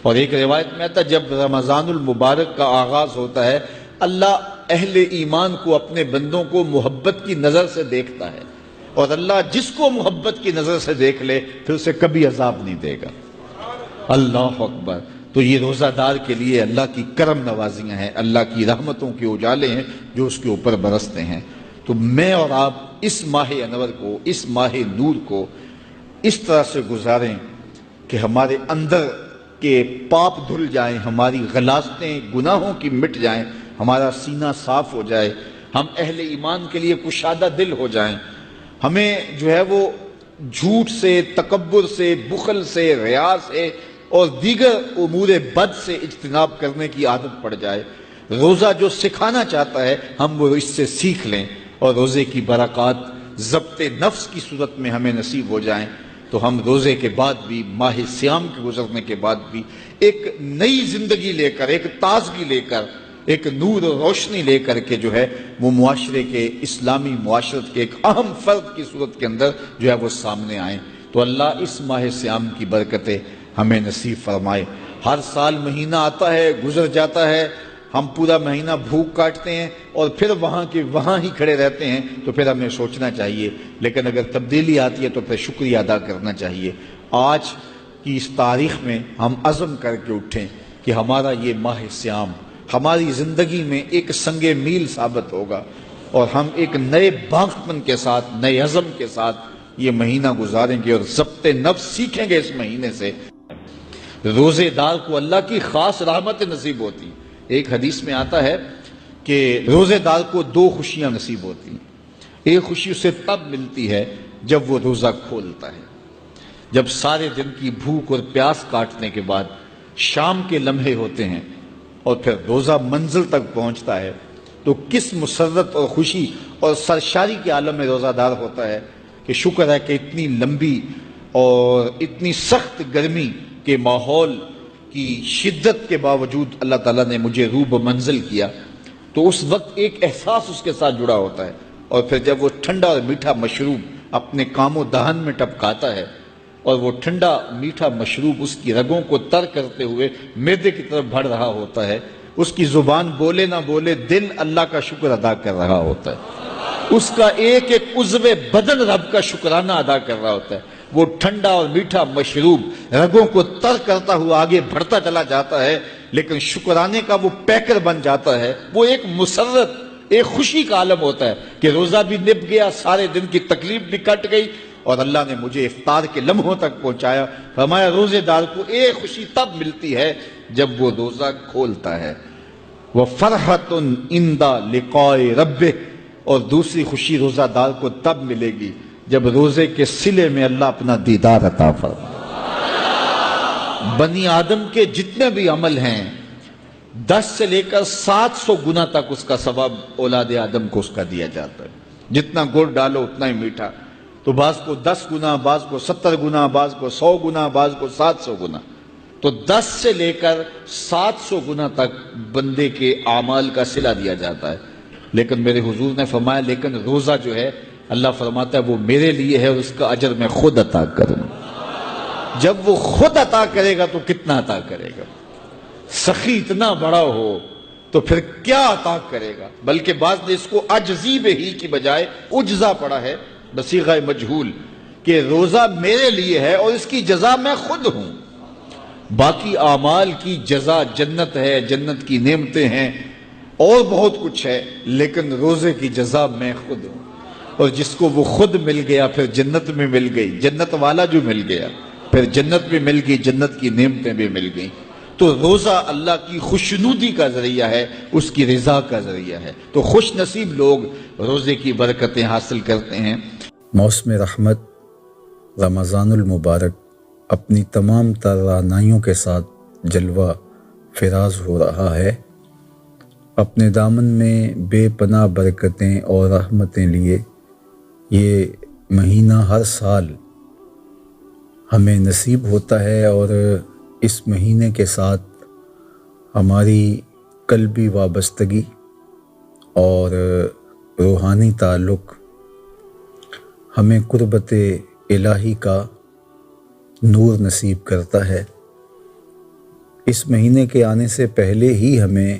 اور ایک روایت میں آتا ہے جب رمضان المبارک کا آغاز ہوتا ہے اللہ اہل ایمان کو اپنے بندوں کو محبت کی نظر سے دیکھتا ہے، اور اللہ جس کو محبت کی نظر سے دیکھ لے پھر اسے کبھی عذاب نہیں دے گا۔ اللہ اکبر۔ تو یہ روزہ دار کے لیے اللہ کی کرم نوازیاں ہیں، اللہ کی رحمتوں کے اجالے ہیں جو اس کے اوپر برستے ہیں۔ تو میں اور آپ اس ماہ انور کو، اس ماہ نور کو اس طرح سے گزاریں کہ ہمارے اندر کے پاپ دھل جائیں، ہماری غلاظتیں گناہوں کی مٹ جائیں، ہمارا سینہ صاف ہو جائے، ہم اہل ایمان کے لیے کشادہ دل ہو جائیں، ہمیں جو ہے وہ جھوٹ سے، تکبر سے، بخل سے، ریا سے اور دیگر امور بد سے اجتناب کرنے کی عادت پڑ جائے۔ روزہ جو سکھانا چاہتا ہے ہم وہ اس سے سیکھ لیں، اور روزے کی برکات ضبط نفس کی صورت میں ہمیں نصیب ہو جائیں، تو ہم روزے کے بعد بھی، ماہ سیام کے گزرنے کے بعد بھی ایک نئی زندگی لے کر، ایک تازگی لے کر، ایک نور و روشنی لے کر کے جو ہے وہ معاشرے کے، اسلامی معاشرت کے ایک اہم فرد کی صورت کے اندر جو ہے وہ سامنے آئیں۔ تو اللہ اس ماہ سیام کی برکتیں ہمیں نصیب فرمائے۔ ہر سال مہینہ آتا ہے، گزر جاتا ہے، ہم پورا مہینہ بھوک کاٹتے ہیں اور پھر وہاں کے وہاں ہی کھڑے رہتے ہیں، تو پھر ہمیں سوچنا چاہیے، لیکن اگر تبدیلی آتی ہے تو پھر شکریہ ادا کرنا چاہیے۔ آج کی اس تاریخ میں ہم عزم کر کے اٹھیں کہ ہمارا یہ ماہ سیام ہماری زندگی میں ایک سنگ میل ثابت ہوگا، اور ہم ایک نئے باغپن کے ساتھ، نئے عزم کے ساتھ یہ مہینہ گزاریں گے اور ضبط نفس سیکھیں گے۔ اس مہینے سے روزے دار کو اللہ کی خاص رحمت نصیب ہوتی۔ ایک حدیث میں آتا ہے کہ روزے دار کو دو خوشیاں نصیب ہوتی ہیں۔ ایک خوشی اسے تب ملتی ہے جب وہ روزہ کھولتا ہے، جب سارے دن کی بھوک اور پیاس کاٹنے کے بعد شام کے لمحے ہوتے ہیں اور پھر روزہ منزل تک پہنچتا ہے، تو کس مسرت اور خوشی اور سرشاری کے عالم میں روزہ دار ہوتا ہے کہ شکر ہے کہ اتنی لمبی اور اتنی سخت گرمی کے ماحول کی شدت کے باوجود اللہ تعالیٰ نے مجھے روب منزل کیا، تو اس وقت ایک احساس اس کے ساتھ جڑا ہوتا ہے، اور پھر جب وہ ٹھنڈا اور میٹھا مشروب اپنے کام و دہن میں ٹپکاتا ہے اور وہ ٹھنڈا میٹھا مشروب اس کی رگوں کو تر کرتے ہوئے معدے کی طرف بڑھ رہا ہوتا ہے، اس کی زبان بولے نہ بولے دل اللہ کا شکر ادا کر رہا ہوتا ہے، اس کا ایک ایک عضو بدن رب کا شکرانہ ادا کر رہا ہوتا ہے۔ وہ ٹھنڈا اور میٹھا مشروب رگوں کو تر کرتا ہوا آگے بڑھتا چلا جاتا ہے، لیکن شکرانے کا وہ پیکر بن جاتا ہے۔ وہ ایک مسرت، ایک خوشی کا عالم ہوتا ہے کہ روزہ بھی نب گیا، سارے دن کی تکلیف بھی کٹ گئی، اور اللہ نے مجھے افطار کے لمحوں تک پہنچایا۔ فرمایا روزے دار کو ایک خوشی تب ملتی ہے جب وہ روزہ کھولتا ہے، وَفَرْحَةٌ عِنْدَ لِقَاءِ رَبِّهِ، اور دوسری خوشی روزہ دار کو تب ملے گی جب روزے کے صلے میں اللہ اپنا دیدار عطا فرمائے۔ بنی آدم کے جتنے بھی عمل ہیں 10 سے لے کر 700 گنا تک اس کا ثواب اولاد آدم کو اس کا دیا جاتا ہے۔ جتنا گڑ ڈالو اتنا ہی میٹھا، تو بعض کو 10 گنا، بعض کو 70 گنا، بعض کو 100 گنا، بعض کو 700 گنا، تو 10 سے لے کر 700 گنا تک بندے کے اعمال کا صلہ دیا جاتا ہے۔ لیکن میرے حضور نے فرمایا لیکن روزہ جو ہے اللہ فرماتا ہے وہ میرے لیے ہے اور اس کا اجر میں خود عطا کروں۔ جب وہ خود عطا کرے گا تو کتنا عطا کرے گا؟ سخی اتنا بڑا ہو تو پھر کیا عطا کرے گا؟ بلکہ بعض نے اس کو عجزی ہی کی بجائے عجزہ پڑھا ہے بصیغہ مجہول، کہ روزہ میرے لیے ہے اور اس کی جزا میں خود ہوں۔ باقی اعمال کی جزا جنت ہے، جنت کی نعمتیں ہیں اور بہت کچھ ہے، لیکن روزے کی جزا میں خود ہوں۔ اور جس کو وہ خود مل گیا پھر جنت میں مل گئی، جنت والا جو مل گیا پھر جنت بھی مل گئی، جنت کی نعمتیں بھی مل گئیں۔ تو روزہ اللہ کی خوشنودی کا ذریعہ ہے، اس کی رضا کا ذریعہ ہے۔ تو خوش نصیب لوگ روزے کی برکتیں حاصل کرتے ہیں۔ موسم رحمت رمضان المبارک اپنی تمام توانائیوں کے ساتھ جلوہ فراز ہو رہا ہے۔ اپنے دامن میں بے پناہ برکتیں اور رحمتیں لیے یہ مہینہ ہر سال ہمیں نصیب ہوتا ہے، اور اس مہینے کے ساتھ ہماری قلبی وابستگی اور روحانی تعلق ہمیں قربت الہی کا نور نصیب کرتا ہے۔ اس مہینے کے آنے سے پہلے ہی ہمیں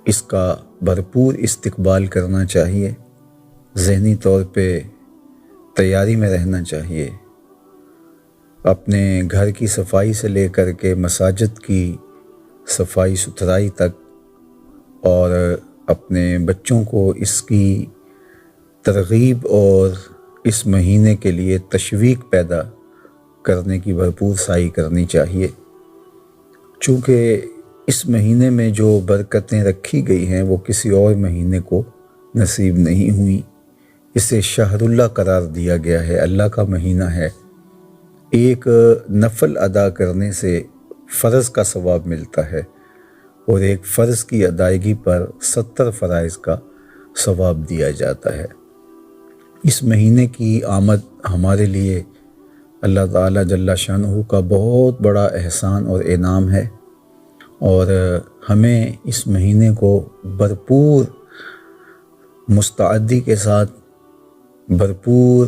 اس کا بھرپور استقبال کرنا چاہیے، ذہنی طور پہ تیاری میں رہنا چاہیے، اپنے گھر کی صفائی سے لے کر کے مساجد کی صفائی ستھرائی تک، اور اپنے بچوں کو اس کی ترغیب اور اس مہینے کے لیے تشویق پیدا کرنے کی بھرپور سعی کرنی چاہیے، چونکہ اس مہینے میں جو برکتیں رکھی گئی ہیں وہ کسی اور مہینے کو نصیب نہیں ہوئیں۔ اسے شہر اللہ قرار دیا گیا ہے، اللہ کا مہینہ ہے۔ ایک نفل ادا کرنے سے فرض کا ثواب ملتا ہے، اور ایک فرض کی ادائیگی پر 70 فرائض کا ثواب دیا جاتا ہے۔ اس مہینے کی آمد ہمارے لیے اللہ تعالیٰ جل شانہ کا بہت بڑا احسان اور انعام ہے، اور ہمیں اس مہینے کو بھرپور مستعدی کے ساتھ، بھرپور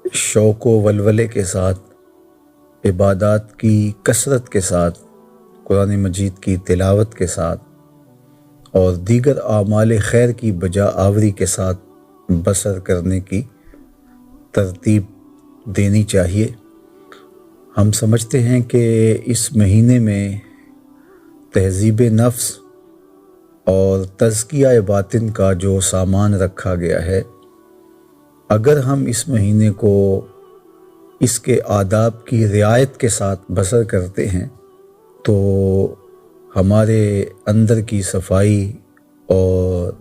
شوق و ولولے کے ساتھ، عبادات کی کثرت کے ساتھ، قرآن مجید کی تلاوت کے ساتھ اور دیگر اعمال خیر کی بجا آوری کے ساتھ بسر کرنے کی ترتیب دینی چاہیے۔ ہم سمجھتے ہیں کہ اس مہینے میں تہذیب نفس اور تزکیہ باطن کا جو سامان رکھا گیا ہے، اگر ہم اس مہینے کو اس کے آداب کی رعایت کے ساتھ بسر کرتے ہیں تو ہمارے اندر کی صفائی اور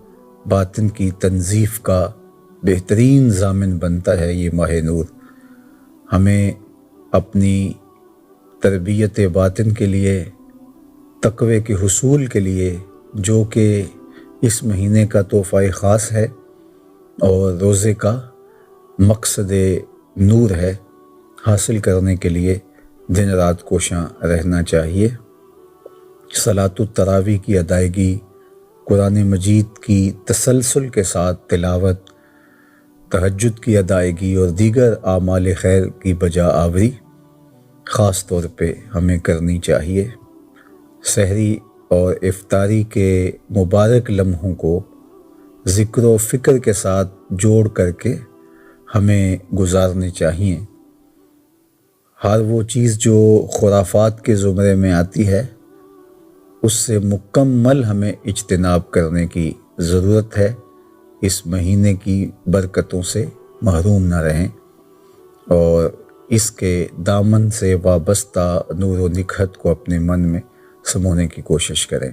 باطن کی تنظیف کا بہترین ضامن بنتا ہے یہ ماہ نور۔ ہمیں اپنی تربیت باطن کے لیے، تقوی کے حصول کے لیے، جو کہ اس مہینے کا تحفہ خاص ہے اور روزے کا مقصد نور ہے، حاصل کرنے کے لیے دن رات کوشاں رہنا چاہیے۔ صلاۃ التراویح کی ادائیگی، قرآن مجید کی تسلسل کے ساتھ تلاوت، تہجد کی ادائیگی اور دیگر اعمال خیر کی بجا آوری خاص طور پہ ہمیں کرنی چاہیے۔ سحری اور افطاری کے مبارک لمحوں کو ذکر و فکر کے ساتھ جوڑ کر کے ہمیں گزارنے چاہیے۔ ہر وہ چیز جو خرافات کے زمرے میں آتی ہے اس سے مکمل ہمیں اجتناب کرنے کی ضرورت ہے، اس مہینے کی برکتوں سے محروم نہ رہیں اور اس کے دامن سے وابستہ نور و نکہت کو اپنے من میں سمونے کی کوشش کریں۔